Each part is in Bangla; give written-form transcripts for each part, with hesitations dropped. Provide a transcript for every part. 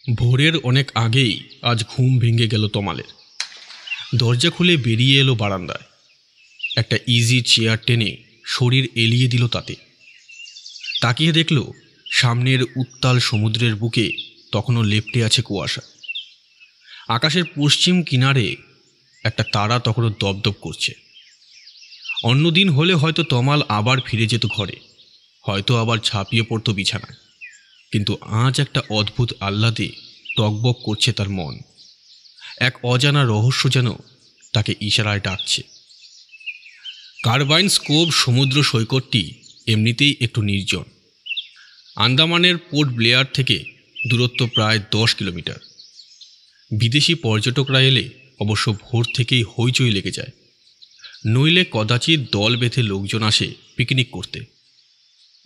ভোরের অনেক আগেই আজ ঘুম ভেঙে গেল তমালের। দরজা খুলে বেরিয়ে এলো বারান্দায়। একটা ইজি চেয়ার টেনে শরীর এলিয়ে দিল তাতে। তাকিয়ে দেখল সামনের উত্তাল সমুদ্রের বুকে তখনও লেপ্টে আছে কুয়াশা। আকাশের পশ্চিম কিনারে একটা তারা তখনও দপদপ করছে। অন্যদিন হলে হয়তো তমাল আবার ফিরে যেত ঘরে, হয়তো আবার ঝাঁপিয়ে পড়তো বিছানায়, কিন্তু আজ একটা অদ্ভুত আহ্লাদে টকবক করছে তার মন। এক অজানা রহস্য যেন তাকে ইশারায় ডাকছে। কার্বাইন্স কোভ সমুদ্র সৈকতটি এমনিতেই একটু নির্জন। আন্দামানের পোর্ট ব্লেয়ার থেকে দূরত্ব প্রায় 10 কিলোমিটার। বিদেশি পর্যটকরা এলে অবশ্য ভোর থেকেই হইচই লেগে যায়, নইলে কদাচিৎ দল বেঁধে লোকজন আসে পিকনিক করতে।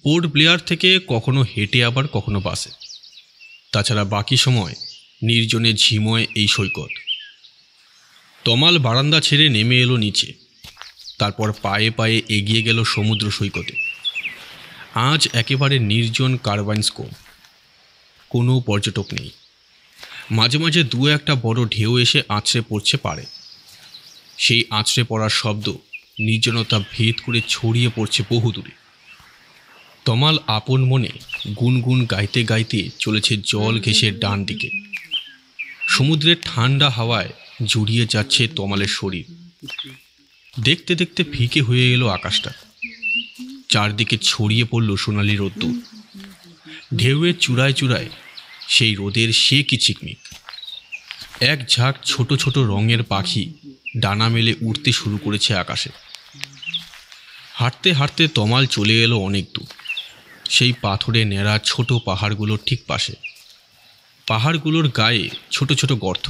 পোর্ট ব্লেয়ার থেকে কখনো হেঁটে আবার কখনো বাসে। তাছাড়া বাকি সময় নির্জনে ঝিময় এই সৈকত। তমাল বারান্দা ছেড়ে নেমে এলো নিচে, তারপর পায়ে পায়ে এগিয়ে গেল সমুদ্র সৈকতে। আজ একেবারে নির্জন কার্বাইন্স কোভ। কোনো পর্যটক নেই। মাঝে মাঝে দু একটা বড় ঢেউ এসে আছড়ে পড়ছে পারে। সেই আছড়ে পড়ার শব্দ নির্জনতা ভেদ করে ছড়িয়ে পড়ছে বহু দূরে। তমাল আপন মনে গুনগুন গাইতে গাইতে চলেছে জল ঘেঁষে ডান দিকে। সমুদ্রের ঠান্ডা হাওয়ায় জড়িয়ে যাচ্ছে তমালের শরীর। দেখতে দেখতে ফিকে হয়ে এলো আকাশটা। চারদিকে ছড়িয়ে পড়ল সোনালি রোদ্দুর। ঢেউয়ের চূড়ায় চূড়ায় সেই রোদের সে কি চিকমিক। এক ঝাঁক ছোট ছোট রঙের পাখি ডানা মেলে উড়তে শুরু করেছে আকাশে। হাঁটতে হাঁটতে তমাল চলে এলো অনেক দূর, সেই পাথরে ন্যাড়া ছোট পাহাড়গুলোর ঠিক পাশে। পাহাড়গুলোর গায়ে ছোট ছোট গর্ত।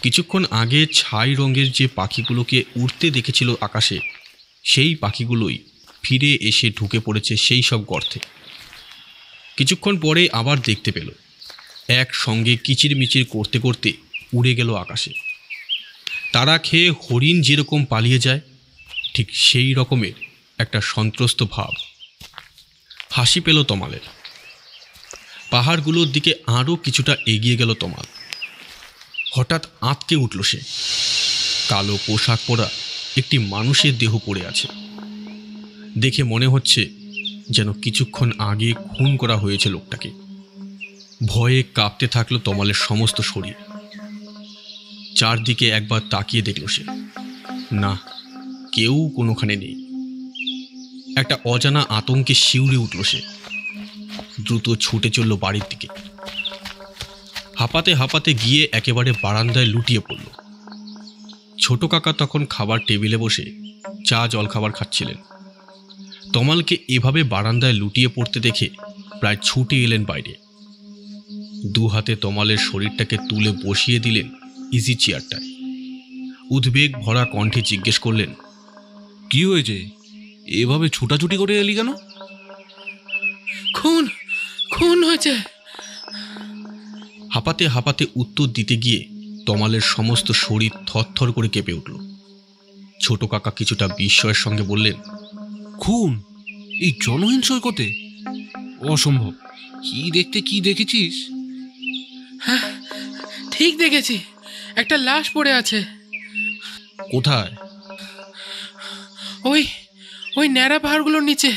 কিছুক্ষণ আগে ছাই রঙের যে পাখিগুলোকে উড়তে দেখেছিল আকাশে, সেই পাখিগুলোই ফিরে এসে ঢুকে পড়েছে সেই সব গর্তে। কিছুক্ষণ পরে আবার দেখতে পেল একসঙ্গে কিচিরমিচির করতে করতে উড়ে গেল আকাশে। তারা খেয়ে হরিণ যেরকম পালিয়ে যায়, ঠিক সেই রকমের একটা সন্ত্রস্ত ভাব। হাসি পেল তমালের। পাহাড়গুলোর দিকে আরও কিছুটা এগিয়ে গেল তমাল। হঠাৎ আঁতকে উঠল সে। কালো পোশাক পরা একটি মানুষের দেহ পড়ে আছে। দেখে মনে হচ্ছে যেন কিছুক্ষণ আগে খুন করা হয়েছে লোকটাকে। ভয়ে কাঁপতে থাকলো তমালের সমস্ত শরীর। চারদিকে একবার তাকিয়ে দেখল সে, না, কেউ কোনোখানে নেই। একটা অজানা আতঙ্কে শিউরে উঠল সে। দ্রুত ছুটে চলল বাড়ির দিকে। হাঁপাতে হাঁপাতে গিয়ে একেবারে বারান্দায় লুটিয়ে পড়ল। ছোট কাকা তখন খাবার টেবিলে বসে চা জলখাবার খাচ্ছিলেন। তমালকে এভাবে বারান্দায় লুটিয়ে পড়তে দেখে প্রায় ছুটে এলেন বাইরে। দু হাতে তমালের শরীরটাকে তুলে বসিয়ে দিলেন ইজি চেয়ারটায়। উদ্বেগ ভরা কণ্ঠে জিজ্ঞেস করলেন, কি হয়েছে? এভাবে ছুটাছুটি করে এলি কেন? খুন খুন হয়েছে। হাঁপাতে হাঁপাতে উত্তর দিতে গিয়ে তমালের সমস্ত শরীর থরথর করে কেঁপে উঠল। ছোট কাকা কিছুটা বিস্ময়ের সঙ্গে বললেন, খুন? এই জনহীন সৈকতে? অসম্ভব। কি দেখেছিস? হ্যাঁ, ঠিক দেখেছি, একটা লাশ পড়ে আছে। কোথায়? ওই ওই ন্যাড়া পাহাড়গুলোর নিচে।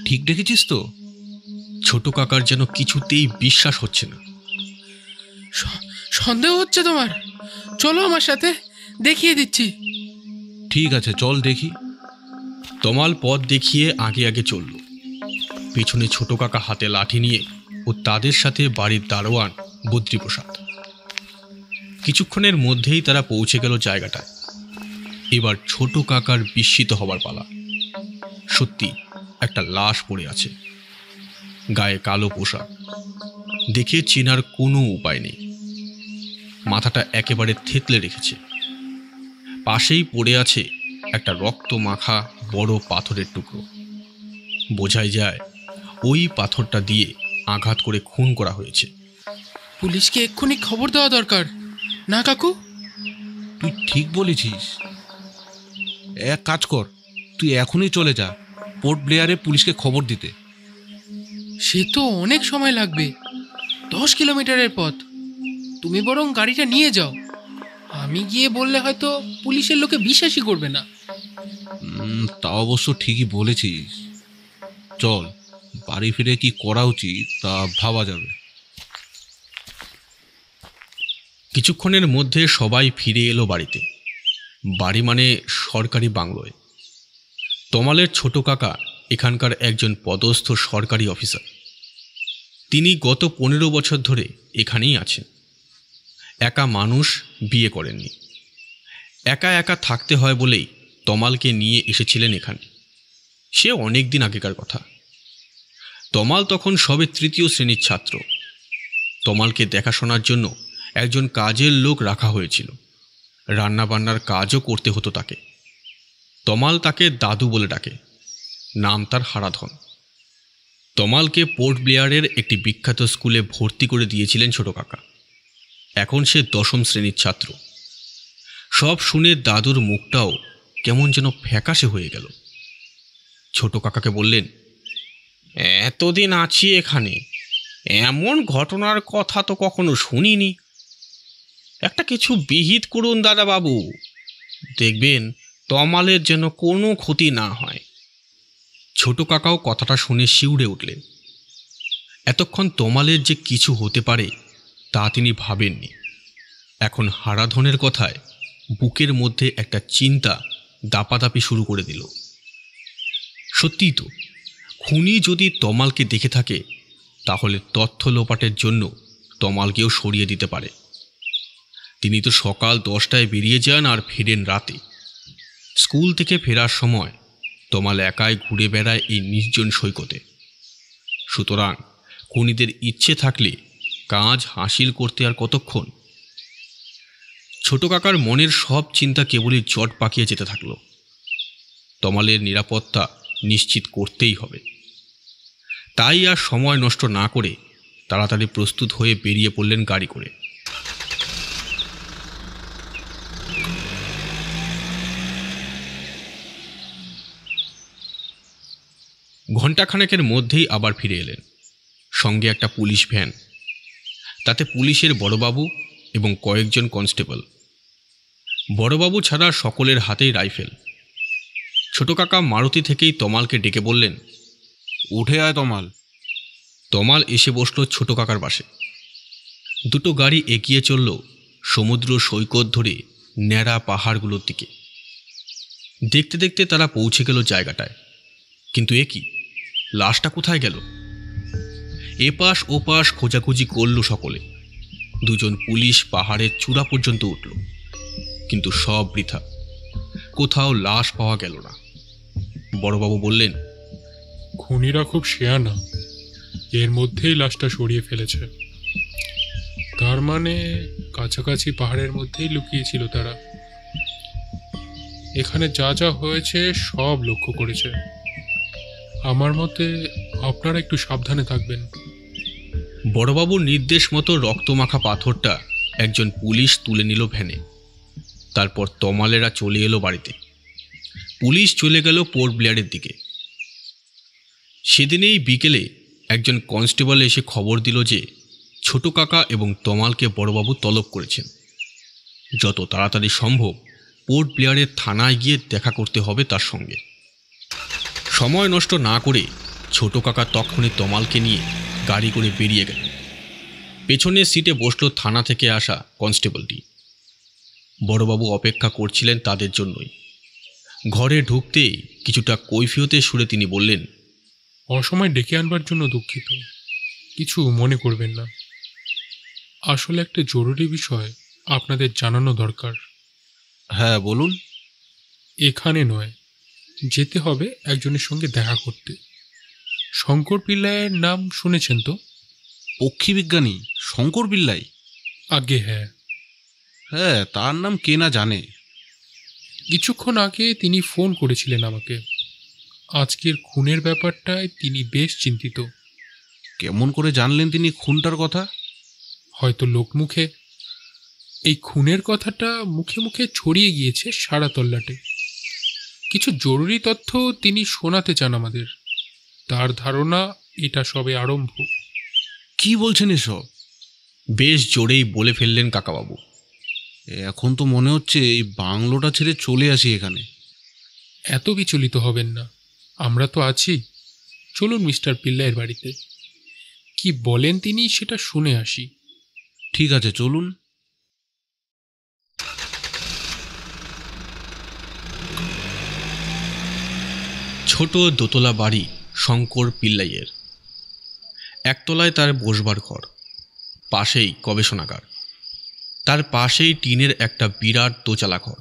ঠিক দেখেছিস তো? ছোট কাকার যেন কিছুতেই বিশ্বাস হচ্ছে না। সন্দেহ হচ্ছে তোমার? চলো আমার সাথে, দেখিয়ে দিচ্ছি। ঠিক আছে, চল দেখি। তমাল পথ দেখিয়ে আগে আগে চলল। পিছনে ছোট কাকা হাতে লাঠি নিয়ে ও তাদের সাথে বাড়ির দারোয়ান বদ্রীপ্রসাদ। কিছুক্ষণের মধ্যেই তারা পৌঁছে গেল জায়গাটায়। এবার ছোট কাকার বিস্মিত হবার পালা। সত্যি একটা লাশ পড়ে আছে, গায়ে কালো পোশাক। দেখে চেনার কোনো উপায় নেই। মাথাটা একেবারে থেতলে রেখেছে। পাশেই পড়ে আছে একটা রক্ত মাখা বড় পাথরের টুকরো। বোঝাই যায় ওই পাথরটা দিয়ে আঘাত করে খুন করা হয়েছে। পুলিশকে এক্ষুনি খবর দেওয়া দরকার, না কাকু? তুই ঠিক বলেছিস। এক কাজ কর, তুই এখনই চলে যা পোর্ট ব্লেয়ারে পুলিশকে খবর দিতে। সে তো অনেক সময় লাগবে। 10 কিলোমিটারের পথ। তুমি বরং গাড়িটা নিয়ে যাও। আমি গিয়ে বললে হয়তো পুলিশের লোকে বিশ্বাসই করবে না। তা অবশ্য ঠিকই বলেছিস। চল, বাড়ি ফিরে কি করা উচিত তা ভাবা যাবে। কিছুক্ষণের মধ্যে সবাই ফিরে এলো বাড়িতে। বাড়ি মানে সরকারি বাংলোয়। তমালের ছোট কাকা এখানকার একজন পদস্থ সরকারি অফিসার। তিনি গত 15 বছর ধরে এখানেই আছেন। একা মানুষ, বিয়ে করেননি। একা একা থাকতে হয় বলেই তমালকে নিয়ে এসেছিলেন এখানে। সে অনেক দিন আগেকার কথা। তমাল তখন সবে 3য় শ্রেণীর ছাত্র। তমালকে দেখাশোনার জন্য একজন কাজের লোক রাখা হয়েছিল। রান্নাবান্নার কাজও করতে হতো তাকে। তমাল তাকে দাদু বলে ডাকে। নাম তার হারাধন। তমালকে পোর্ট ব্লেয়ারের একটি বিখ্যাত স্কুলে ভর্তি করে দিয়েছিলেন ছোট কাকা। এখন সে 10ম শ্রেণীর ছাত্র। সব শুনে দাদুর মুখটাও কেমন যেন ফ্যাকাশে হয়ে গেল। ছোট কাকাকে বললেন, এতদিন আছি এখানে, এমন ঘটনার কথা তো কখনো শুনিনি। একটা কিছু বিহিত করুন দাদা বাবু, দেখবেন তমালের যেন কোনো ক্ষতি না হয়। ছোট কাকাও কথাটা শুনে শিউরে উঠলেন। এতক্ষণ তমালের যে কিছু হতে পারে তা তিনি ভাবেননি। এখন হারাধনের কথায় বুকের মধ্যে একটা চিন্তা দাপাদাপি শুরু করে দিল। সত্যিই তো, খুনি যদি তমালকে দেখে থাকে তাহলে তথ্য লোপাটের জন্য তমালকেও সরিয়ে দিতে পারে। তিনি তো সকাল 10টায় বেরিয়ে যান আর ফেরেন রাতে। স্কুল থেকে ফেরার সময় তমাল একাই ঘুরে বেড়ায় এই নির্জন সৈকতে। সুতরাং খুনিদের ইচ্ছে থাকলে কাজ হাসিল করতে আর কতক্ষণ? ছোট কাকার মনের সব চিন্তা কেবলই জট পাকিয়ে যেতে থাকল। তমালের নিরাপত্তা নিশ্চিত করতেই হবে। তাই আর সময় নষ্ট না করে তাড়াতাড়ি প্রস্তুত হয়ে বেরিয়ে পড়লেন গাড়ি করে। ঘণ্টাখানেকের মধ্যেই আবার ফিরে এলেন। সঙ্গে একটা পুলিশ ভ্যান। তাতে পুলিশের বড়বাবু এবং কয়েকজন কনস্টেবল। বড়বাবু ছাড়া সকলের হাতেই রাইফেল। ছোট কাকা মারুতি থেকেই তমালকে ডেকে বললেন, উঠে আয় তমাল। তমাল এসে বসল ছোট কাকার পাশে। দুটো গাড়ি এগিয়ে চলল সমুদ্র সৈকত ধরে ন্যাড়া পাহাড়গুলোর দিকে। দেখতে দেখতে তারা পৌঁছে গেল জায়গাটায়। কিন্তু এ কি, লাশটা কোথায় গেল? এপাশ ওপাশ খোঁজাখুঁজি করল সকলে। দুজন পুলিশ পাহাড়ের চূড়া পর্যন্ত উঠল, কিন্তু সব বৃথা। কোথাও লাশ পাওয়া গেল না। বড়বাবু বললেন, খুনিরা খুব শেয়ানা, এর মধ্যেই লাশটা সরিয়ে ফেলেছে। তার মানে কাছাকাছি পাহাড়ের মধ্যেই লুকিয়েছিল তারা। এখানে যা যা হয়েছে সব লক্ষ্য করেছে। আমার মতে আপনারা একটু সাবধানে থাকবেন। বড়বাবুর নির্দেশ মতো রক্তমাখা পাথরটা একজন পুলিশ তুলে নিল ভ্যানে। তারপর তমালেরা চলে এলো বাড়িতে। পুলিশ চলে গেল পোর্ট ব্লেয়ারের দিকে। সেদিনেই বিকেলে একজন কনস্টেবল এসে খবর দিল যে ছোট কাকা এবং তমালকে বড়বাবু তলব করেছেন। যত তাড়াতাড়ি সম্ভব পোর্ট ব্লেয়ারের থানায় গিয়ে দেখা করতে হবে তার সঙ্গে। সময় নষ্ট না করে ছোট কাকা তখনই তমালকে নিয়ে গাড়ি করে বেরিয়ে গেল। পেছনের সিটে বসল থানা থেকে আসা কনস্টেবলটি। বড়বাবু অপেক্ষা করছিলেন তাদের জন্যই। ঘরে ঢুকতেই কিছুটা কৈফিয়তের সুরে তিনি বললেন, অসময় ডেকে আনবার জন্য দুঃখিত, কিছু মনে করবেন না। আসলে একটা জরুরি বিষয় আপনাদের জানানো দরকার। হ্যাঁ বলুন। এখানে নয়, যেতে হবে একজনের সঙ্গে দেখা করতে। শঙ্কর পিল্লাইয়ের নাম শুনেছেন তো? পক্ষীবিজ্ঞানী শঙ্কর পিল্লাই? আগে হ্যাঁ। হ্যাঁ, তার নাম কে না জানে। কিছুক্ষণ আগে তিনি ফোন করেছিলেন আমাকে। আজকের খুনের ব্যাপারটায় তিনি বেশ চিন্তিত। কেমন করে জানলেন তিনি খুনটার কথা? হয়তো লোকমুখে। এই খুনের কথাটা মুখে মুখে ছড়িয়ে গিয়েছে সারা তল্লাটে। কিছু জরুরি তথ্য তিনি শোনাতে চান আমাদের। তার ধারণা এটা সবে আরম্ভ। কি বলছেন এসব? বেশ জোরেই বলে ফেললেন কাকাবাবু। এখন তো মনে হচ্ছে এই বাংলোটা ছেড়ে চলে আসি এখানে। এত বিচলিত হবেন না, আমরা তো আছি। চলুন মিস্টার পিল্লাইয়ের বাড়িতে, কি বলেন তিনি সেটা শুনে আসি। ঠিক আছে, চলুন। ছোট দোতলা বাড়ি শঙ্কর পিল্লাইয়ের। একতলায় তার বসবার ঘর, পাশেই গবেষণাগার, তার পাশেই টিনের একটা বিরাট দোচালা ঘর,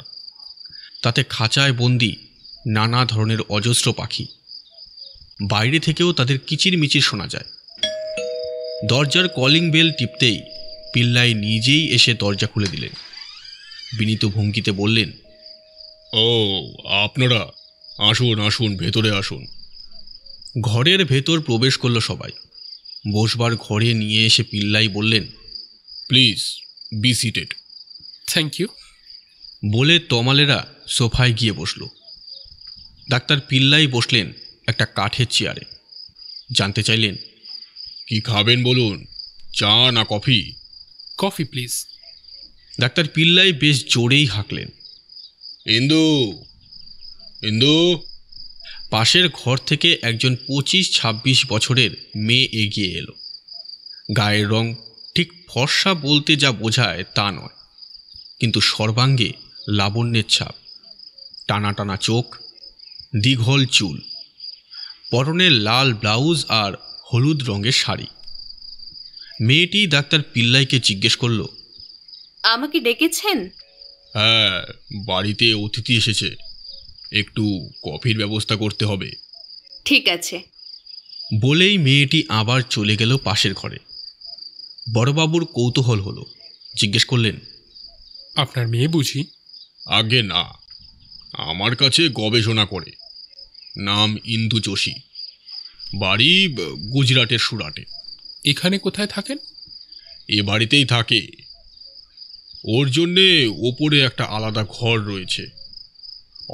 তাতে খাঁচায় বন্দি নানা ধরনের অজস্র পাখি। বাইরে থেকেও তাদের কিচিরমিচির শোনা যায়। দরজার কলিং বেল টিপতেই পিল্লাই নিজেই এসে দরজা খুলে দিলেন। বিনীত ভঙ্গিতে বললেন, ও, আপনারা আসুন আসুন, ভেতরে আসুন। ঘরের ভেতর প্রবেশ করল সবাই। বসবার ঘরে নিয়ে এসে পিল্লাই বললেন, please be seated. Thank you. বলে তমালেরা সোফায় গিয়ে বসল। ডাক্তার পিল্লাই বসলেন একটা কাঠের চেয়ারে। জানতে চাইলেন, কি খাবেন বলুন, চা না coffee? Coffee please. Doctor Pillai বেশ জোরেই হাঁকলেন, ইন্দু, ইন্দু। পাশের ঘর থেকে একজন 25-26 বছরের মেয়ে এগিয়ে এলো। গায়ের রং ঠিক ফর্সা বলতে যা বোঝায় তা নয়, কিন্তু সর্বাঙ্গে লাবণ্যের ছাপ। টানা টানা চোখ, দীঘল চুল, পরনে লাল ব্লাউজ আর হলুদ রঙের শাড়ি। মেয়েটি ডাক্তার পিল্লাইকে জিজ্ঞেস করল, আমাকে ডেকেছেন? হ্যাঁ, বাড়িতে অতিথি এসেছে, একটু কফির ব্যবস্থা করতে হবে। ঠিক আছে। বলেই মেয়েটি আবার চলে গেল পাশের ঘরে। বড়বাবুর কৌতূহল হলো, জিজ্ঞেস করলেন, আপনার মেয়ে বুঝি? আগে না, আমার কাছে গবেষণা করে। নাম ইন্দু যোশী, বাড়ি গুজরাটের সুরাটে। এখানে কোথায় থাকেন? এ বাড়িতেই থাকে। ওর জন্যে ওপরে একটা আলাদা ঘর রয়েছে।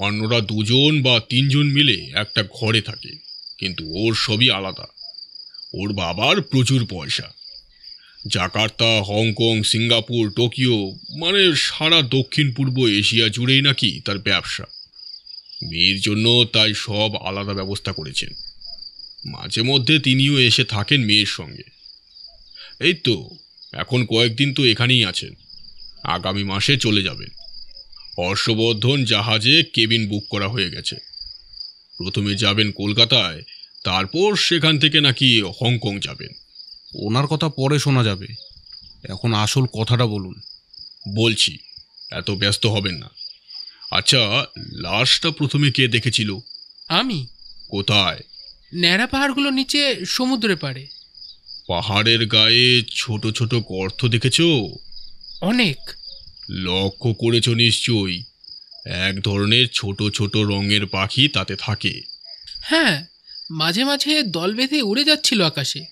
অন্যরা 2 বা 3 মিলে একটা ঘরে থাকে, কিন্তু ওর সবই আলাদা। ওর বাবার প্রচুর পয়সা। জাকার্তা, হংকং, সিঙ্গাপুর, টোকিও, মানে সারা দক্ষিণ পূর্ব এশিয়া জুড়েই নাকি তার ব্যবসা। মেয়ের জন্য তাই সব আলাদা ব্যবস্থা করেছেন। মাঝে মধ্যে তিনিও এসে থাকেন মেয়ের সঙ্গে। এই তো এখন কয়েকদিন তো এখানেই আছেন, আগামী মাসে চলে যাবেন। হর্ষবর্ধন জাহাজে কেবিন বুক করা হয়ে গেছে। প্রথমে যাবেন কলকাতায়, তারপর সেখান থেকে নাকি হংকং যাবেন। ওনার কথা পরে শোনা যাবে, এখন আসল কথাটা বলুন। বলছি, এত ব্যস্ত হবেন না। আচ্ছা, লাশটা প্রথমে কে দেখেছিল? আমি। কোথায়? ন্যাড়া পাহাড়গুলো নিচে সমুদ্রে পাড়ে। পাহাড়ের গায়ে ছোট ছোট গর্ত দেখেছো? অনেক। লক্ষ্য করেছ নিশ্চয়ই, এক ধরনের ছোট ছোট রঙের পাখি তাতে থাকে। হ্যাঁ, মাঝে মাঝে দল বেঁধে উড়ে যাচ্ছিল আকাশে,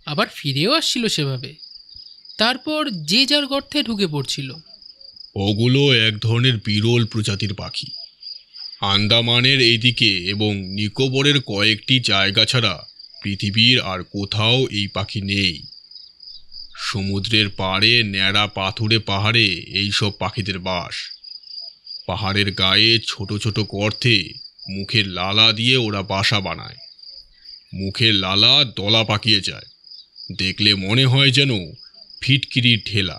আবার ফিরেও আসছিল সেভাবে। তারপর যে যার গর্তে ঢুকে পড়ছিল। ওগুলো এক ধরনের বিরল প্রজাতির পাখি। আন্দামানের এইদিকে এবং নিকোবরের কয়েকটি জায়গা ছাড়া পৃথিবীর আর কোথাও এই পাখি নেই। সমুদ্রের পাড়ে ন্যাড়া পাথুরে পাহাড়ে এইসব পাখিদের বাস। পাহাড়ের গায়ে ছোট ছোট গর্তে মুখের লালা দিয়ে ওরা বাসা বানায়। মুখের লালা দলা পাকিয়ে যায়, দেখলে মনে হয় যেন ফিটকিরির ঢেলা।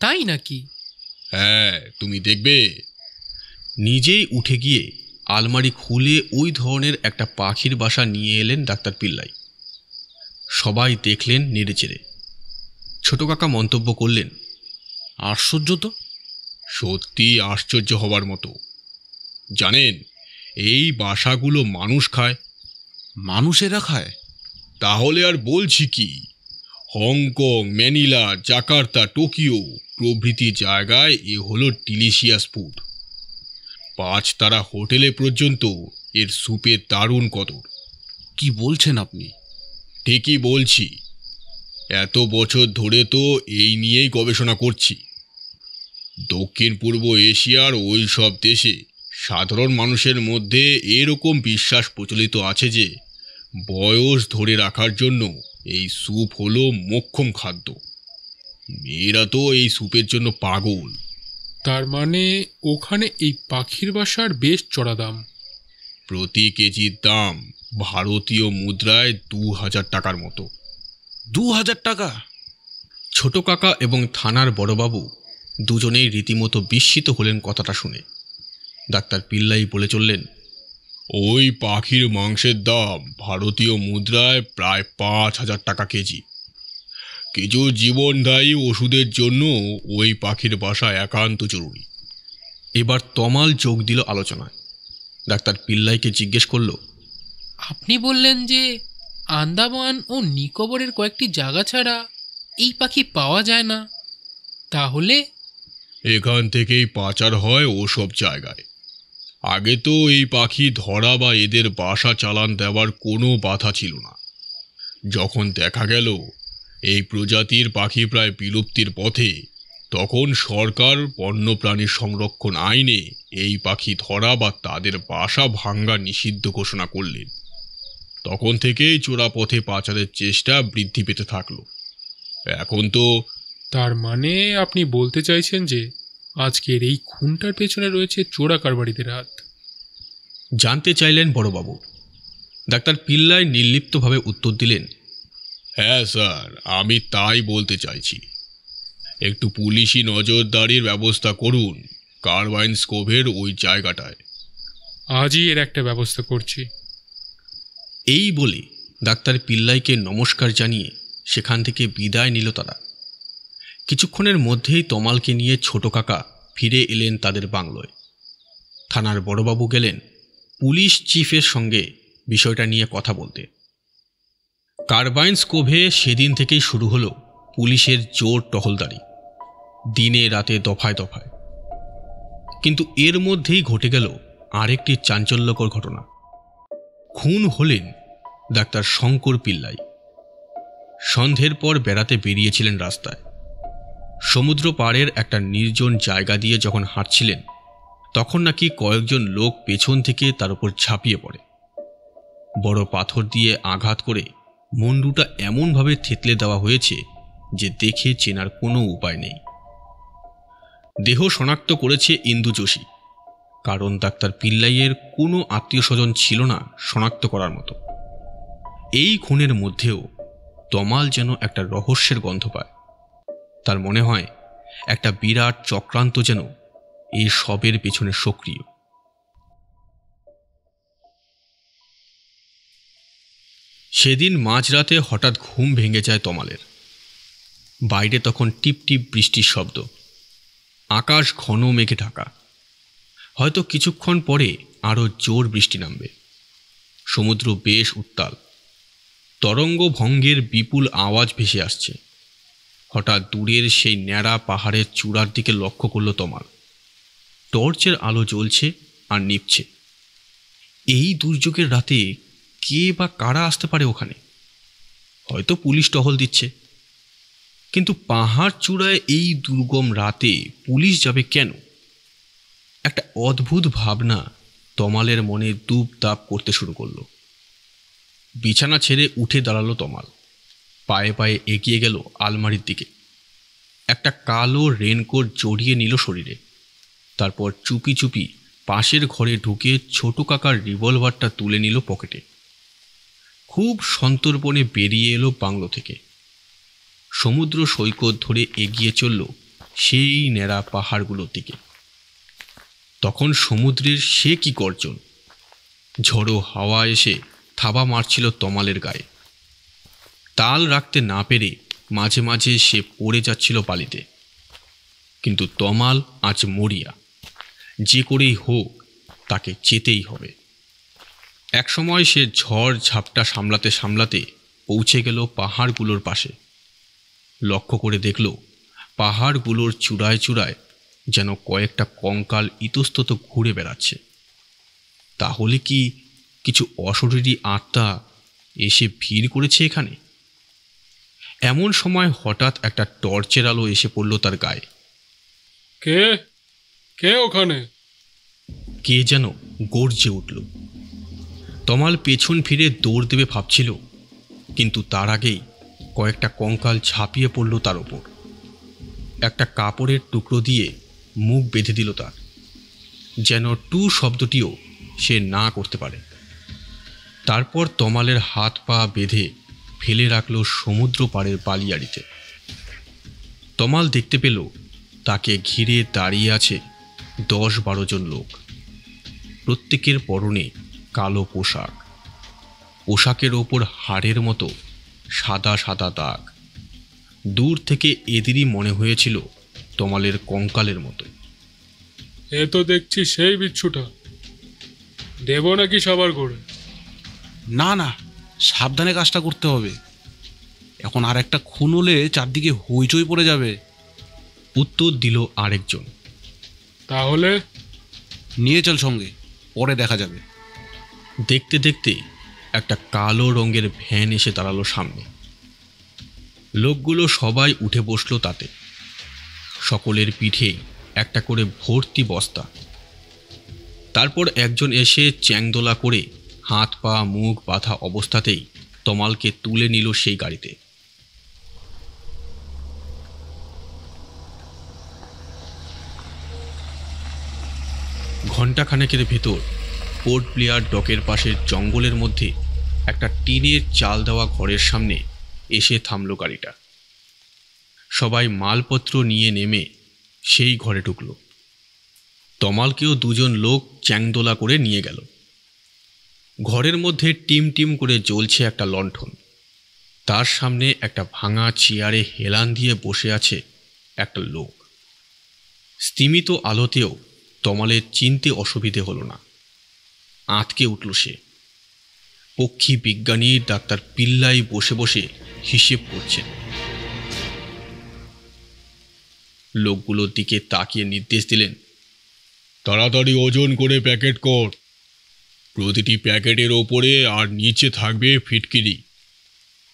তাই নাকি? হ্যাঁ, তুমি দেখবে। নিজেই উঠে গিয়ে আলমারি খুলে ওই ধরনের একটা পাখির বাসা নিয়ে এলেন ডাক্তার পিল্লাই। সবাই দেখলেন নেড়েচেড়ে। ছোট কাকা মন্তব্য করলেন, আশ্চর্য তো। সত্যি আশ্চর্য হবার মতো। জানেন, এই বাসাগুলো মানুষ খায়। মানুষেরা খায়? তাহলে আর বলছি কি, হংকং, ম্যানিলা, জাকার্তা, টোকিও প্রভৃতি জায়গায় এ হলো ডিলিশিয়াস ফুড। 5 তারা হোটেলে পর্যন্ত এর স্যুপের দারুণ কদর। কি বলছেন আপনি? ঠিকই বলছি। এত বছর ধরে তো এই নিয়েই গবেষণা করছি। দক্ষিণ পূর্ব এশিয়ার ওই সব দেশে সাধারণ মানুষের মধ্যে এরকম বিশ্বাস প্রচলিত আছে যে বয়স ধরে রাখার জন্য এই স্যুপ হলো মোক্ষম খাদ্য। মেয়েরা তো এই স্যুপের জন্য পাগল। তার মানে ওখানে এই পাখির বাসার বেশ চড়া দাম। প্রতি কেজির দাম ভারতীয় মুদ্রায় 2000 টাকার মতো। 2000 টাকা? ছোট কাকা এবং থানার বড়বাবু দুজনেই রীতিমতো বিস্মিত হলেন কথাটা শুনে। ডাক্তার পিল্লাই বলে চললেন, ওই পাখির মাংসের দাম ভারতীয় মুদ্রায় প্রায় 5000 টাকা কেজি। কিছু জীবনদায়ী ওষুধের জন্য ওই পাখির বাসা একান্ত জরুরি। এবার তমাল যোগ দিল আলোচনায়। ডাক্তার পিল্লাইকে জিজ্ঞেস করল, আপনি বললেন যে আন্দামান ও নিকোবরের কয়েকটি জায়গা ছাড়া এই পাখি পাওয়া যায় না, তাহলে? এখান থেকেই পাচার হয় ওসব জায়গায়। আগে তো এই পাখি ধরা বা এদের বাসা চালান দেওয়ার কোনো বাধা ছিল না। যখন দেখা গেল এই প্রজাতির পাখি প্রায় বিলুপ্তির পথে, তখন সরকার বন্যপ্রাণী সংরক্ষণ আইনে এই পাখি ধরা বা তাদের বাসা ভাঙ্গা নিষিদ্ধ ঘোষণা করলেন। তখন থেকেই চোরাপথে পাচারের চেষ্টা বৃদ্ধি পেতে থাকলো। এখন তো তার মানে আপনি বলতে চাইছেন যে আজকের এই খুনটার পেছনে রয়েছে চোরা কারবারিদের হাত? জানতে চাইলেন বড়বাবু। ডাক্তার পিল্লাই নির্লিপ্তভাবে উত্তর দিলেন, হ্যাঁ স্যার, আমি তাই বলতে চাইছি। একটু পুলিশি নজরদারির ব্যবস্থা করুন কারবাইন স্কোভের ওই জায়গাটায়। আজই এর একটা ব্যবস্থা করছি। এই বলে ডাক্তার পিল্লাইকে নমস্কার জানিয়ে সেখান থেকে বিদায় নিল তারা। কিছুক্ষণের মধ্যেই তমালকে নিয়ে ছোট কাকা ফিরে এলেন তাদের বাংলোয়। থানার বড়বাবু গেলেন পুলিশ চিফের সঙ্গে বিষয়টা নিয়ে কথা বলতে। কারবাইন স্কোভে সেদিন থেকেই শুরু হলো পুলিশের জোর টহলদারি, দিনে রাতে দফায় দফায়। কিন্তু এর মধ্যেই ঘটে গেল আরেকটি চাঞ্চল্যকর ঘটনা। খুন হলেন ডাক্তার শঙ্কর পিল্লাই। সন্ধ্যের পর বেড়াতে বেরিয়েছিলেন রাস্তায়। সমুদ্র পাড়ের একটা নির্জন জায়গা দিয়ে যখন হাঁটছিলেন, তখন নাকি কয়েকজন লোক পেছন থেকে তার উপর ঝাঁপিয়ে পড়ে। বড় পাথর দিয়ে আঘাত করে মুন্ডুটা এমনভাবে থেতলে দেওয়া হয়েছে যে দেখে চেনার কোনো উপায় নেই। দেহ শনাক্ত করেছে ইন্দু যোশী, কারণ ডাক্তার পিল্লাইয়ের কোনো আত্মীয় স্বজন ছিল না শনাক্ত করার মতো। এই খুনের মধ্যেও তমাল যেন একটা রহস্যের গন্ধ পায়। তার মনে হয় একটা বিরাট চক্রান্ত যেন এই সবের পেছনে সক্রিয়। সেদিন মাঝরাতে হঠাৎ ঘুম ভেঙে যায় তমালের। বাইরে তখন টিপ টিপ বৃষ্টির শব্দ, আকাশ ঘন মেঘে ঢাকা। হয়তো কিছুক্ষণ পরে আরও জোর বৃষ্টি নামবে। সমুদ্র বেশ উত্তাল, তরঙ্গ ভঙ্গের বিপুল আওয়াজ ভেসে আসছে। হঠাৎ দূরের সেই ন্যাড়া পাহাড়ের চূড়ার দিকে লক্ষ্য করল তমাল। টর্চের আলো জ্বলছে আর নিভছে। এই দুর্যোগের রাতে কে বা কারা আসতে পারে ওখানে? হয়তো পুলিশ টহল দিচ্ছে। কিন্তু পাহাড় চূড়ায় এই দুর্গম রাতে পুলিশ যাবে কেন? একটা অদ্ভুত ভাবনা তমালের মনে দুপ দাপ করতে শুরু করলো। বিছানা ছেড়ে উঠে দাঁড়ালো তমাল। পায়ে পায়ে এগিয়ে গেল আলমারির দিকে। একটা কালো রেনকোট জড়িয়ে নিল শরীরে। তারপর চুপি চুপি পাশের ঘরে ঢুকে ছোট কাকার রিভলভারটা তুলে নিল পকেটে। খুব সন্তর্পণে বেরিয়ে এলো বাংলো থেকে। সমুদ্র সৈকত ধরে এগিয়ে চলল সেই ন্যাড়া পাহাড়গুলোর দিকে। তখন সমুদ্রের সে কি গর্জন! ঝড়ো হাওয়া এসে থাবা মারছিল তমালের গায়ে। তাল রাখতে না পেরে মাঝে মাঝে সে পড়ে যাচ্ছিল বালিতে। কিন্তু তমাল আজ মরিয়া। যে করেই হোক তাকে যেতেই হবে। একসময় সে ঝড় ঝাপটা সামলাতে সামলাতে পৌঁছে গেল পাহাড়গুলোর পাশে। লক্ষ্য করে দেখল পাহাড়গুলোর চূড়ায় চূড়ায় যেন কয়েকটা কঙ্কাল ইতস্তত ঘুরে বেড়াচ্ছে। তাহলে কি কিছু অশরীরী আত্মা এসে ভিড় করেছে এখানে? এমন সময় হঠাৎ একটা টর্চের আলো এসে পড়ল তার গায়ে। কে কে ওখানে? কে যেন গর্জে উঠল। তমাল পেছন ফিরে দৌড় দেবে ভাবছিল, কিন্তু তার আগেই কয়েকটা কঙ্কাল ঝাঁপিয়ে পড়ল তার ওপর। একটা কাপড়ের টুকরো দিয়ে মুখ বেঁধে দিল তার, যেন টু শব্দটিও সে না করতে পারে। তারপর তমালের হাত পা বেঁধে ফেলে রাখল সমুদ্র পাড়ের বালিয়াড়িতে। তমাল দেখতে পেল তাকে ঘিরে দাঁড়িয়ে আছে 10-12 জন লোক। প্রত্যেকের পরনে কালো পোশাক, পোশাকের ওপর হাড়ের মতো সাদা সাদা দাগ। দূর থেকে এদেরই মনে হয়েছিল তমালের কঙ্কালের মতো। এ তো দেখছি সেই বিচ্ছুটা, দেব নাকি সবার করে? না না, সাবধানে কাজটা করতে হবে। এখন আর একটা খুন হলে চারদিকে হইচই পড়ে যাবে। উত্তর দিল আরেকজন। তাহলে নিয়ে চল সঙ্গে, পরে দেখা যাবে। দেখতে দেখতে একটা কালো রঙের ভ্যান এসে দাঁড়ালো সামনে। লোকগুলো সবাই উঠে বসলো তাতে। সকলের পিঠেই একটা করে ভর্তি বস্তা। তারপর একজন এসে চ্যাংদোলা করে হাত পা মুখ বাঁধা অবস্থাতেই তমালকে তুলে নিল সেই গাড়িতে। ঘণ্টাখানেকের ভেতর পোর্ট ব্লেয়ার ডকের পাশের জঙ্গলের মধ্যে একটা টিনের চাল দেওয়া ঘরের সামনে এসে থামল গাড়িটা। সবাই মালপত্র নিয়ে নেমে সেই ঘরে ঢুকল। তমালকেও 2 জন লোক চ্যাংদোলা করে নিয়ে গেল। ঘরের মধ্যে টিম টিম করে জ্বলছে একটা লণ্ঠন। তার সামনে একটা ভাঙা চেয়ারে হেলান দিয়ে বসে আছে একটা লোক। স্তিমিত আলোতেও তমালের চিনতে অসুবিধে হলো না। আঁতকে উঠল সে। পক্ষী বিজ্ঞানী ডাক্তার পিল্লাই বসে বসে হিসেব করছেন। লোকগুলোর দিকে তাকিয়ে নির্দেশ দিলেন, তাড়াতাড়ি ওজন করে প্যাকেট কর। প্রতিটি প্যাকেটের ওপরে আর নিচে থাকবে ফিটকিরি।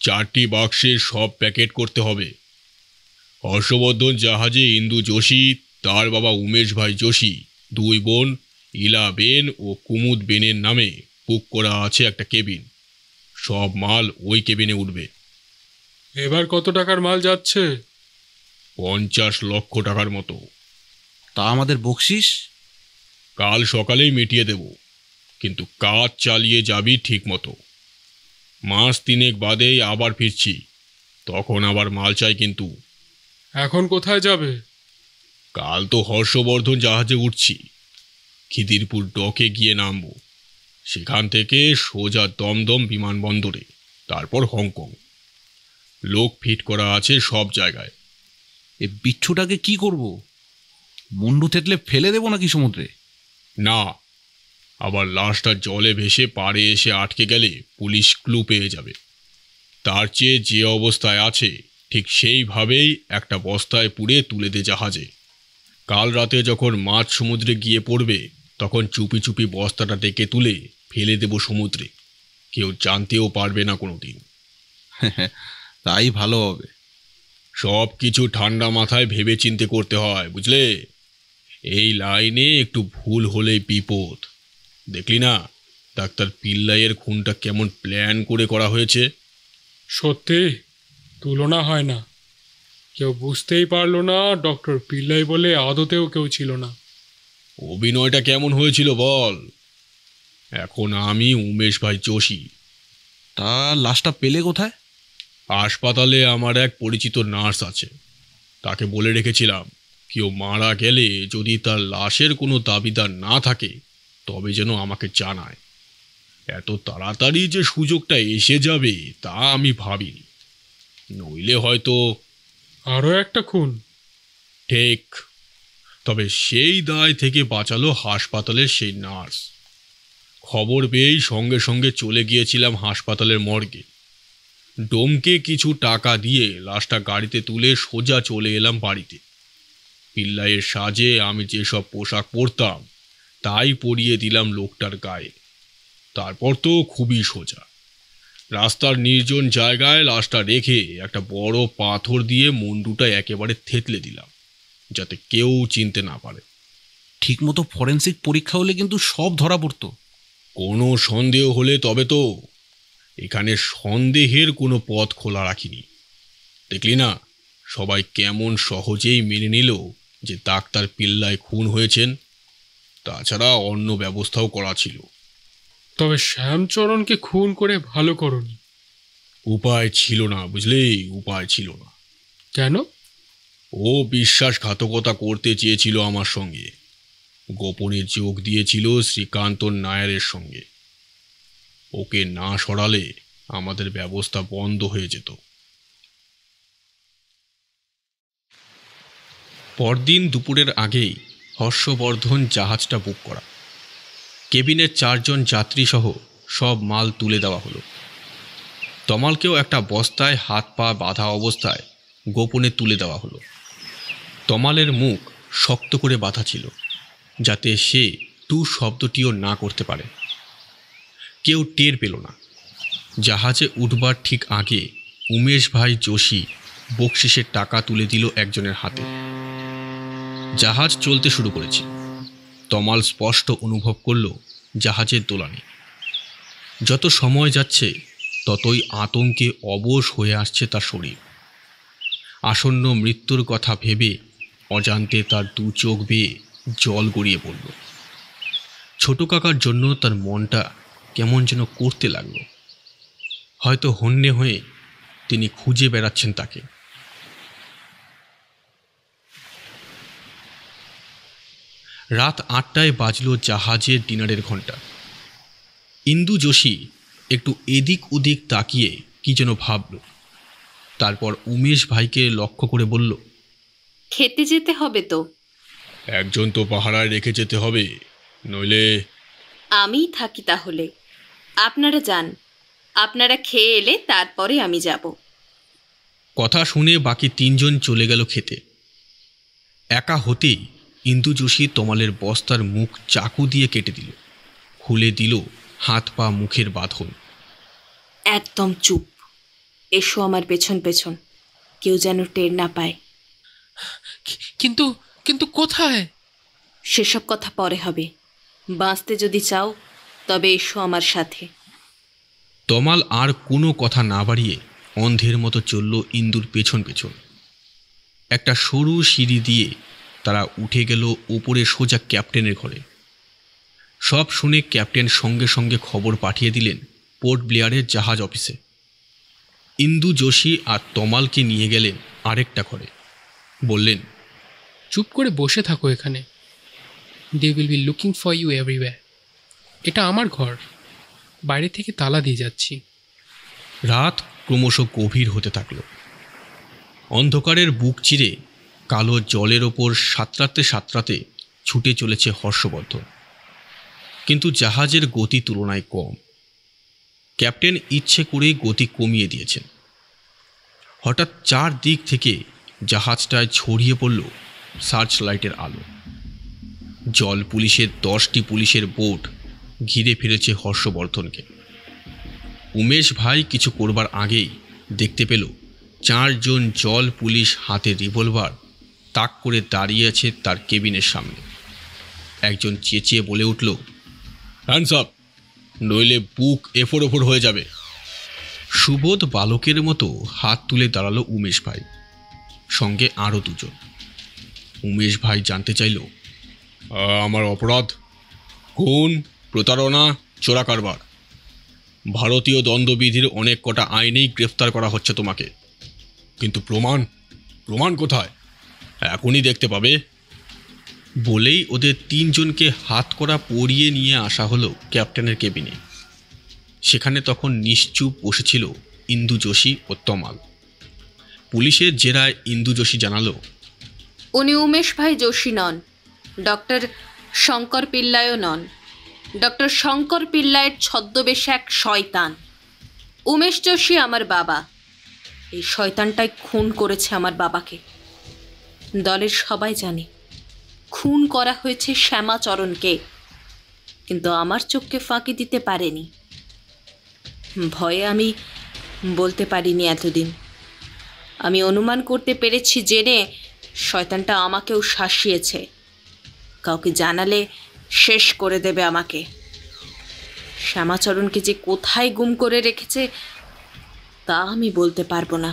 4টি বাক্সে সব প্যাকেট করতে হবে। হর্ষবর্ধন জাহাজে ইন্দু যোশী, তার বাবা উমেশ ভাই যোশী, 2 বোন ইলা বেন ও কুমুদ বেনের নামে বুক করা আছে একটা কেবিন। সব মাল ওই কেবিনে উঠবে। এবার কত টাকার মাল যাচ্ছে? 50 লক্ষ টাকার মতো। তা আমাদের বকশিস? কাল সকালেই মিটিয়ে দেব, কিন্তু কাজ চালিয়ে যাবি ঠিক মতো। 3 মাস বাদেই আবার ফিরছি, তখন আবার মাল চাই কিন্তু। এখন কোথায় যাবে? কাল তো হর্ষবর্ধন জাহাজে উঠছি, খিদিরপুর ডকে গিয়ে নামবো। সেখান থেকে সোজা দমদম বিমানবন্দরে, তারপর হংকং। লোক ফিট করা আছে সব জায়গায়। এ বিচ্ছুটাকে কি করব? মুন্ডু থেতলে ফেলে দেবো নাকি সমুদ্রে? না, আবার লাশটা জলে ভেসে পাড়ে এসে আটকে গেলে পুলিশ ক্লু পেয়ে যাবে। তার চেয়ে যে অবস্থায় আছে ঠিক সেইভাবেই একটা বস্তায় পুড়ে তুলে দে জাহাজে। কাল রাতে যখন মাছ সমুদ্রে গিয়ে পড়বে, তখন চুপি চুপি বস্তাটা ডেকে তুলে ফেলে দেব সমুদ্রে। কেউ জানতেও পারবে না কোনোদিন। তাই ভালো হবে। সব কিছু ঠান্ডা মাথায় ভেবে চিন্তে করতে হয়, বুঝলে? এই লাইনে একটু ভুল হলেই বিপদ। দেখলি না ডাক্তার পিল্লাইয়ের খুনটা কেমন প্ল্যান করে করা হয়েছে? সত্যি তুলনা হয় না। কেউ বুঝতেই পারলো না ডক্টর পিল্লাই বলে আদতেও কেউ ছিল না। অভিনয়টা কেমন হয়েছিল বল? এখন আমি উমেশ ভাই যোশী। তা লাশটা পেলে কোথায়? হাসপাতালে আমার এক পরিচিত নার্স আছে, তাকে বলে রেখেছিলাম কেউ মারা গেলে যদি তার লাশের কোনো দাবিদার না থাকে তবে যেন আমাকে জানায়। এত তাড়াতাড়ি যে সুযোগটা এসে যাবে তা আমি ভাবিনি। নইলে হয়তো আরও একটা খুন। ঠিক, তবে সেই দায় থেকে বাঁচালো হাসপাতালের সেই নার্স। খবর পেয়েই সঙ্গে সঙ্গে চলে গিয়েছিলাম হাসপাতালের মর্গে। ডোমকে কিছু টাকা দিয়ে লাশটা গাড়িতে তুলে সোজা চলে এলাম বাড়িতে। পিল্লাইয়ের সাজে আমি যেসব পোশাক পরতাম তাই পরিয়ে দিলাম লোকটার গায়ে। তারপর তো খুবই সোজা, রাস্তার নির্জন জায়গায় লাশটা রেখে একটা বড় পাথর দিয়ে মুন্ডুটা একেবারে থেতলে দিলাম, যাতে কেউ চিনতে না পারে। ঠিকমতো ফরেন্সিক পরীক্ষা হলে কিন্তু সব ধরা পড়তো। কোনো সন্দেহ হলে তবে তো। এখানে সন্দেহের কোনো পথ খোলা রাখিনি। দেখলি না সবাই কেমন সহজেই মেনে নিল যে ডাক্তার পিল্লাই খুন হয়েছেন। তাছাড়া অন্য ব্যবস্থাও করা ছিল। তবে শ্যামচরণকে খুন করে ভালো করনি। উপায় ছিল না, বুঝলে, উপায় ছিল না। কেন? ও বিশ্বাসঘাতকতা করতে চেয়েছিল আমার সঙ্গে, গোপনে যোগ দিয়েছিল শ্রীকান্ত নায়ারের সঙ্গে। ওকে না সরালে আমাদের ব্যবস্থা বন্ধ হয়ে যেত। পরদিন দুপুরের আগেই হর্ষবর্ধন জাহাজটা বুক করা। কেবিনের 4 জন যাত্রী সহ সব মাল তুলে দেওয়া হলো। তমালকেও একটা বস্তায় হাত পা বাঁধা অবস্থায় গোপনে তুলে দেওয়া হলো। তমালের মুখ শক্ত করে বাঁধা ছিল, যাতে সে টু শব্দটিও না করতে পারে। কেউ টের পেল না। জাহাজে উঠবার ঠিক আগে উমেশ ভাই যোশী বকশিসের টাকা তুলে দিল একজনের হাতে। জাহাজ চলতে শুরু করেছে। তমাল স্পষ্ট অনুভব করল জাহাজের দোলানি। যত সময় যাচ্ছে ততই আতঙ্কে অবশ হয়ে আসছে তার শরীর। আসন্ন মৃত্যুর কথা ভেবে অজান্তে তার 2 চোখ বেয়ে জল গড়িয়ে পড়ল। ছোট কাকার জন্য তার মনটা কেমন যেন করতে লাগল। হয়তো হন্যে হয়ে তিনি খুঁজে বেড়াচ্ছেন তাকে। রাত 8টায় বাজল জাহাজের ডিনারের ঘণ্টা। ইন্দু যোশী একটু এদিক ওদিক তাকিয়ে কি যেন ভাবল। তারপর উমেশ ভাইকে লক্ষ্য করে বলল, খেতে যেতে হবে তো। একজন তো পাহারায় রেখে যেতে হবে, নইলে। আমিই থাকি তাহলে। আপনারা যান, আপনারা খেয়ে এলে তারপরে আমি যাব। কথা শুনে বাকি 3 জন চলে গেল খেতে। একা হতেই ইন্দু যোশী তমালের বস্তার মুখ চাকু দিয়ে কেটে দিল, খুলে দিল হাত পা মুখের বাঁধন। একদম চুপ, এসো আমার পেছন পেছন, কেউ যেন টের না পায়। কিন্তু কিন্তু কোথায়? সেসব কথা পরে হবে। বাঁচতে যদি চাও তবে এসো আমার সাথে। তমাল আর কোনো কথা না বাড়িয়ে অন্ধের মতো চলল ইন্দুর পেছন পেছন। একটা সরু সিঁড়ি দিয়ে তারা উঠে গেল ওপরে সোজা ক্যাপ্টেনের ঘরে। সব শুনে ক্যাপ্টেন সঙ্গে সঙ্গে খবর পাঠিয়ে দিলেন পোর্ট ব্লেয়ারের জাহাজ অফিসে। ইন্দু যোশী আর তমালকে নিয়ে গেলেন আরেকটা ঘরে। বললেন, চুপ করে বসে থাকো এখানে। They will be looking for you everywhere. এটা আমার ঘর, বাইরে থেকে তালা দিয়ে যাচ্ছি। রাত ক্রমশ গভীর হতে থাকল। অন্ধকারের বুক চিরে কালো জলের ওপর সাঁতরাতে সাঁতরাতে ছুটে চলেছে হর্ষবর্ধন। কিন্তু জাহাজের গতি তুলনায় কম। ক্যাপ্টেন ইচ্ছে করেই গতি কমিয়ে দিয়েছেন। হঠাৎ 4 দিক থেকে জাহাজটায় ছড়িয়ে পড়ল সার্চ লাইটের আলো। জল পুলিশের 10টি পুলিশের বোট ঘিরে ফিরেছে হর্ষবর্ধনকে। উমেশ ভাই কিছু করবার আগেই দেখতে পেল 4 জন জল পুলিশ হাতে রিভলভার তাক করে দাঁড়িয়ে আছে তার কেবিনের সামনে। একজন চেঁচিয়ে বলে উঠল, হ্যান্ডস আপ, নইলে বুক এফোর ওফোর হয়ে যাবে। সুবোধ বালকের মতো হাত তুলে দাঁড়ালো উমেশ ভাই, সঙ্গে আরও 2 জন। উমেশ ভাই জানতে চাইল, আমার অপরাধ খুন, প্রতারণা, চোরা কারবার। ভারতীয় দণ্ডবিধির অনেক কটা আইনেই গ্রেফতার করা হচ্ছে তোমাকে, কিন্তু প্রমাণ কোথায়? এখনই দেখতে পাবে। বলেই ওদের 3 জনকে হাত করা পরিয়ে নিয়ে আসা হলো ক্যাপ্টেনের কেবিনে। সেখানে তখন নিশ্চুপ বসেছিল ইন্দু যোশী ও তমাল। পুলিশের জেরায় ইন্দু যোশী জানালো, উনি উমেশ ভাই যোশী নন, ডক্টর শঙ্কর পিল্লাইও নন। ডক্টর শঙ্কর পিল্লাইয়ের ছদ্মবেশে এক শয়তান। উমেশ যোশী আমার বাবা। এই শয়তানটাই খুন করেছে আমার বাবাকে। দলের সবাই জানে খুন করা হয়েছে শ্যামাচরণকে, কিন্তু আমার চোখকে ফাঁকি দিতে পারেনি। ভয়ে আমি বলতে পারিনি এতদিন। আমি অনুমান করতে পেরেছি জেনে শয়তানটা আমাকেও শাসিয়েছে। কাউকে জানালে শেষ করে দেবে আমাকে। শ্যামাচরণকে যে কোথায় গুম করে রেখেছে তা আমি বলতে পারবো না।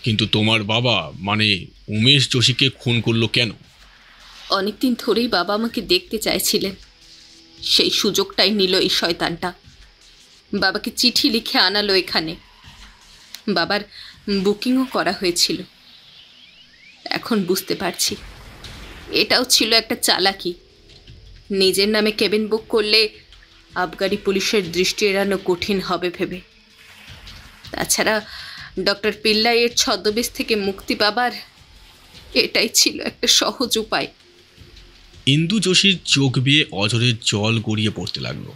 কিন্তু তোমার বাবা মানে উমেশ যোশীকে খুন করলো কেন? অনেকদিন ধরেই বাবা আমাকে দেখতে চাইছিলেন, সেই সুযোগটাই নিল এই শয়তানটা। বাবাকে চিঠি লিখে আনালো এখানে, বাবার বুকিংও করা হয়েছিল। এখন বুঝতে পারছি এটাও ছিল একটা চালাকি। নিজের নামে কেবিন বুক করলে আবগারি পুলিশের দৃষ্টি এড়ানো কঠিন হবে ভেবে। তাছাড়া ডক্টর পিল্লাইয়ের ছদ্মবেশ থেকে মুক্তি পাবার এটাই ছিল একটা সহজ উপায়। ইন্দু যোশীর চোখ বেয়ে অঝরের জল গড়িয়ে পড়তে লাগলো।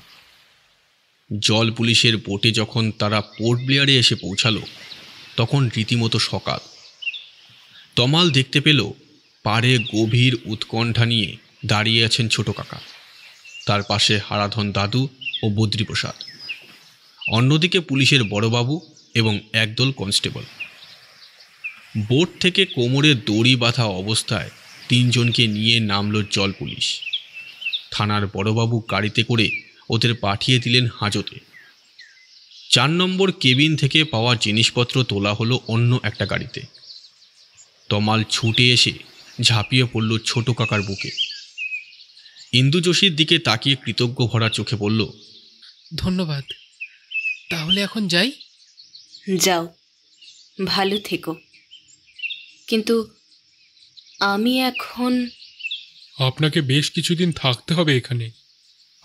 জল পুলিশের বোটে যখন তারা পোর্ট ব্লেয়ারে এসে পৌঁছালো তখন রীতিমতো সকাল। তমাল দেখতে পেল পাড়ে গভীর উৎকণ্ঠা নিয়ে দাঁড়িয়ে আছেন ছোট কাকা, তার পাশে হারাধন দাদু ও বদ্রীপ্রসাদ, অন্যদিকে পুলিশের বড়বাবু এবং একদল কনস্টেবল। বোট থেকে কোমরে দড়ি বাঁধা অবস্থায় 3 জনকে নিয়ে নামল জল পুলিশ। থানার বড়বাবু গাড়িতে করে ওদের পাঠিয়ে দিলেন হাজতে। 4 নম্বর কেবিন থেকে পাওয়া জিনিসপত্র তোলা হলো অন্য একটা গাড়িতে। তমাল ছুটে এসে ঝাঁপিয়ে পড়ল ছোট কাকার বুকে। ইন্দু যোশীর দিকে তাকিয়ে কৃতজ্ঞ ভরা চোখে বলল, ধন্যবাদ। তাহলে এখন যাই? যাও, ভালো থেকো। কিন্তু আমি এখন... আপনাকে বেশ কিছুদিন থাকতে হবে এখানে।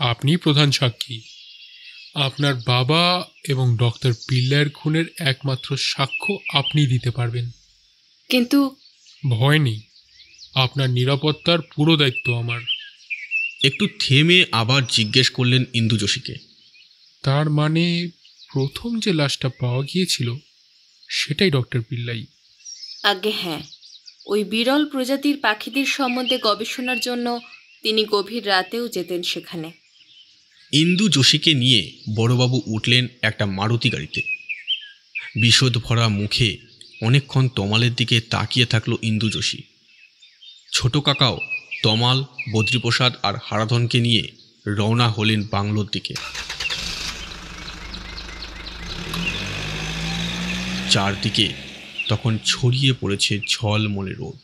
আপনি প্রধান সাক্ষী। আপনার বাবা এবং ডক্টর পিল্লাইয়ের খুনের একমাত্র সাক্ষ্য আপনি দিতে পারবেন। কিন্তু ভয় নেই, আপনার নিরাপত্তার পুরো দায়িত্ব আমার। একটু থেমে আবার জিজ্ঞেস করলেন ইন্দু যোশীকে, তার মানে প্রথম যে লাশটা পাওয়া গিয়েছিল সেটাই ডক্টর পিল্লাই? আগে হ্যাঁ, ওই বিরল প্রজাতির পাখিদের সম্বন্ধে গবেষণার জন্য তিনি গভীর রাতেও যেতেন সেখানে। ইন্দু যোশীকে নিয়ে বড়বাবু উঠলেন একটা মারুতি গাড়িতে। বিশদ ভরা মুখে অনেকক্ষণ তমালের দিকে তাকিয়ে থাকলো ইন্দু যোশী। ছোট কাকাও তমাল, বদ্রীপ্রসাদ আর হারাধনকে নিয়ে রওনা হলেন বাংলোর দিকে। চারদিকে তখন ছড়িয়ে পড়েছে ঝলমলে রোদ।